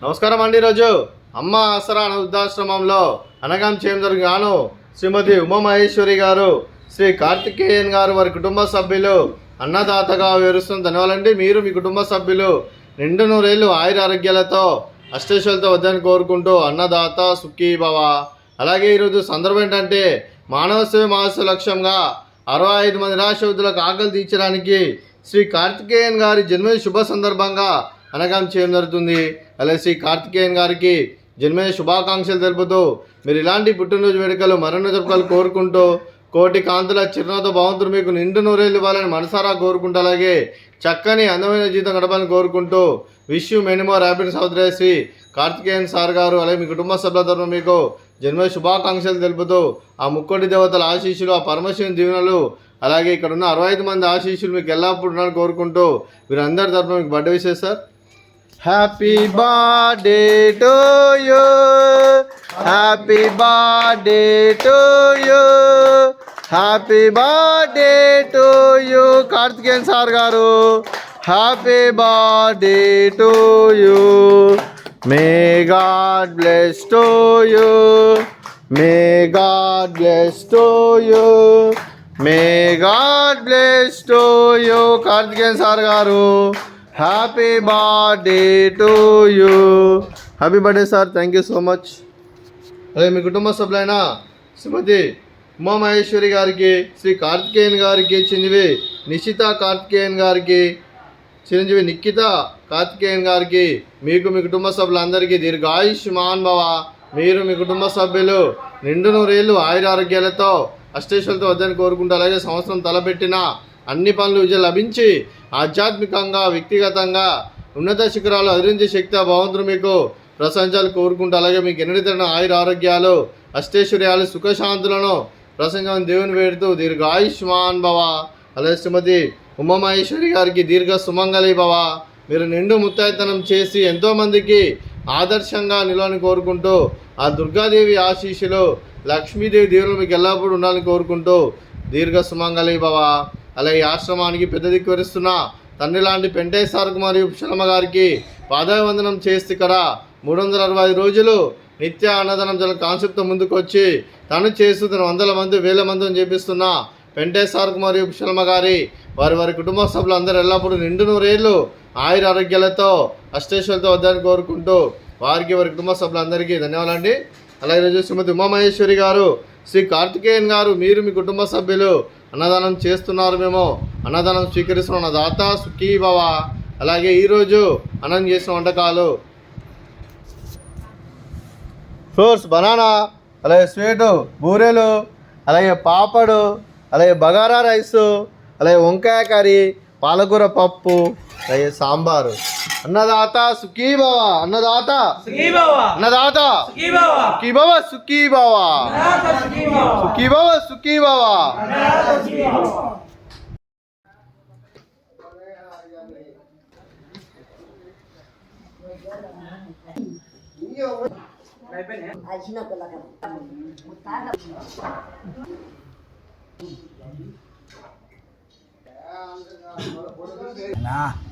నమస్కారం అండి. ఈరోజు అమ్మ ఆసరా వృద్ధాశ్రమంలో అనగాం చేందర్ గాను శ్రీమతి ఉమామహేశ్వరి గారు, శ్రీ కార్తికేయన్ గారు వారి కుటుంబ సభ్యులు అన్నదాతగా వివరిస్తున్న ధన్యవాదాలండి. మీరు మీ కుటుంబ సభ్యులు నిండు నూరేళ్ళు ఆయుర ఆరోగ్యాలతో అష్టైశ్వర్యాలతో వద్దని కోరుకుంటూ అన్నదాత సుఖీ భవ. అలాగే ఈరోజు సందర్భం ఏంటంటే మానవ సేవ మాస లక్ష్యంగా 65 మంది నిరాశ్రయులకు ఆకలి తీర్చడానికి శ్రీ కార్తికేయన్ గారి జన్మదిన శుభ సందర్భంగా అనగాం చేయడం జరుగుతుంది. అలాగే శ్రీ కార్తికేయన్ గారికి జన్మదిన శుభాకాంక్షలు తెలుపుతూ మీరు ఇలాంటి పుట్టినరోజు వేడుకలు మరెన్నో జరుపుకోవాలని కోరుకుంటూ కోటి కాంతుల చిరునవ్వుతో భగవంతుడు మీకు నిండు నూరేళ్ళు ఇవ్వాలని మనసారా కోరుకుంటూ అలాగే చక్కని అందమైన జీవితం గడపాలని కోరుకుంటూ wish you many more happiness సహోదరి శ్రీ కార్తికేయన్ సార్ గారు అలాగే మీ కుటుంబ సభ్యుల తరఫున మీకు జన్మదిన శుభాకాంక్షలు తెలుపుతూ ఆ ముక్కోటి దేవతల ఆశీస్సులు, ఆ పరమశివుని దీవెనలు, అలాగే ఇక్కడ ఉన్న 65 మంది ఆశీస్సులు మీకు ఎల్లప్పుడూ ఉండాలని కోరుకుంటూ వీరందరి తరఫున మీకు birthday wishes sir. Happy birthday to you, happy birthday to you, happy birthday to you Karthikeyan sir గారు. Happy birthday to you. May God bless to you, may God bless to you, may God bless to you Karthikeyan sir గారు. Happy birthday to you. Happy birthday sir. Thank you so much. అలాగే మీ కుటుంబ సభ్యులైన శ్రీమతి ఉమామహేశ్వరి గారికి, శ్రీ కార్తికేయన్ గారికి, చిరంజీవి నిషిత కార్తికేయన్ గారికి, చిరంజీవి నిఖిత కార్తికేయన్ గారికి, మీకు మీ కుటుంబ సభ్యులందరికీ దీర్ఘాయుష్మాన్ భవ. మీరు మీ కుటుంబ సభ్యులు నిండు నూరేళ్ళు ఆయుర ఆరోగ్యాలతో అష్టైశ్వర్యాలతో వద్దని కోరుకుంటూ అలాగే సంవత్సరం తలపెట్టిన అన్ని పనులు విజయం లభించి ఆధ్యాత్మికంగా వ్యక్తిగతంగా ఉన్నత శిఖరాలు అధిరించే శక్తి భగవంతుడు మీకు ప్రశంసాలు కోరుకుంటూ అలాగే మీకు ఎన్నితరణ ఆయుర ఆరోగ్యాలు, అష్టైశ్వర్యాలు, సుఖశాంతులను ప్రసంగం దేవుని వేడుతూ దీర్ఘాయుష్మాన్ భవ. అలాగే శ్రీమతి ఉమామహేశ్వరి గారికి దీర్ఘ సుమంగళి భవ. మీరు నిండు ముత్తైతనం చేసి ఎంతోమందికి ఆదర్శంగా నిలవని కోరుకుంటూ ఆ దుర్గాదేవి ఆశీస్సులు, లక్ష్మీదేవి దేవులు మీకు ఎల్లప్పుడూ ఉండాలని కోరుకుంటూ దీర్ఘ సుమంగళి భవ. అలాగే ఆశ్రమానికి పెద్ద దిక్కు వరిస్తున్న తండ్రి లాంటి పెంటయ్య సార్కు మరియు శర్మ గారికి పాదాభివందనం చేస్తే ఇక్కడ 365 రోజులు నిత్య అన్నదానం జల కాన్సెప్ట్తో ముందుకు వచ్చి తను చేస్తున్న 100 మంది 1000 మందిని చేపిస్తున్న పెంటయ్య సార్కు మరియు శర్మ గారి వారి కుటుంబ సభ్యులందరూ ఎల్లప్పుడూ నిండు నూరేళ్ళు ఆయుర ఆరోగ్యాలతో అష్టైశ్వర్యాలతో వద్దని కోరుకుంటూ వారి కుటుంబ సభ్యులందరికీ ధన్యవాదాలండి. అలాగే ఈరోజు శ్రీమతి ఉమామహేశ్వరి గారు, శ్రీ కార్తికేయన్ గారు, మీరు మీ కుటుంబ సభ్యులు అన్నదానం చేస్తున్నారు, మేము అన్నదానం స్వీకరిస్తున్న దాత సుఖీ భవ. అలాగే ఈరోజు అన్నం చేసిన వంటకాలు ఫ్రూట్స్, బనానా, అలాగే స్వీటు, బూరెలు, అలాగే పాపడు, అలాగే బగారా రైసు, అలాగే వంకాయ కర్రీ, పాలకూర పప్పు, అలాగే సాంబారు. అన్నదాత సుఖీ భవ, అన్నదాత సుఖీ భవ, అన్నదాత సుఖీ భవ, సుఖీ భవ, సుఖీ భవ, సుఖీ భవ. nah